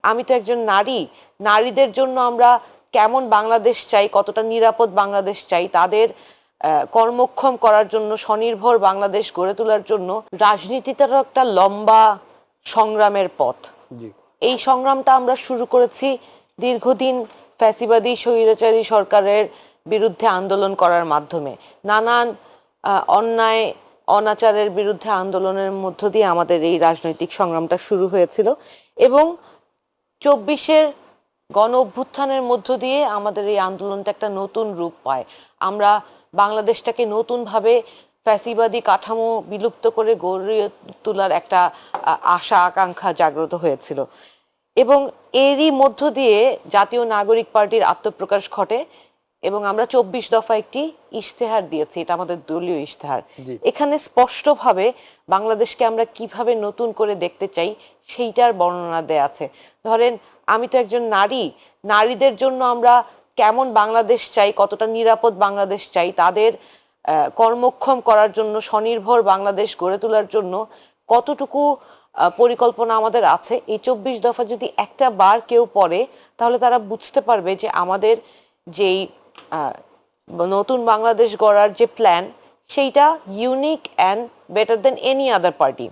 আমি তো একজন নারী, নারীদের জন্য আমরা কেমন বাংলাদেশ চাই, কতটা নিরাপদ বাংলাদেশ চাই, তাদের কর্মক্ষম করার জন্য, স্বনির্ভর বাংলাদেশ গড়ে তোলার জন্য রাজনীতিটারও একটা লম্বা সংগ্রামের পথ। এই সংগ্রামটা আমরা শুরু করেছি দীর্ঘদিন ফ্যাসিবাদী স্বৈরাচারী সরকারের বিরুদ্ধে আন্দোলন করার মাধ্যমে। নানান অন্যায় অনাচারের বিরুদ্ধে আন্দোলনের মধ্য দিয়ে আমাদের এই রাজনৈতিক সংগ্রামটা শুরু হয়েছিল এবং 24-এর গণ অভ্যুত্থানের মধ্য দিয়ে আমাদের এই আন্দোলনটা একটা নতুন রূপ পায়। আমরা বাংলাদেশটাকে নতুনভাবে ফ্যাসিবাদী কাঠামো বিলুপ্ত করে গড়ে তোলার একটা আশা আকাঙ্ক্ষা জাগ্রত হয়েছিল এবং এরই মধ্য দিয়ে জাতীয় নাগরিক পার্টির আত্মপ্রকাশ ঘটে এবং আমরা 24 দফা একটি ইশতেহার দিয়েছি। এটা আমাদের দলীয় ইশতেহার। এখানে স্পষ্টভাবে বাংলাদেশকে আমরা কিভাবে নতুন করে দেখতে চাই সেইটার বর্ণনা দেয়া আছে। ধরেন, আমি তো একজন নারী, নারীদের জন্য আমরা কেমন বাংলাদেশ চাই, কতটা নিরাপদ বাংলাদেশ চাই, তাদের কর্মক্ষম করার জন্য, স্বনির্ভর বাংলাদেশ গড়ে তোলার জন্য কতটুকু পরিকল্পনা আমাদের আছে, এই 24 দফা যদি একটা বার কেউ পড়ে তাহলে তারা বুঝতে পারবে যে আমাদের যেই নতুন বাংলাদেশ গড়ার যে প্ল্যান, সেইটা unique and better than any other party.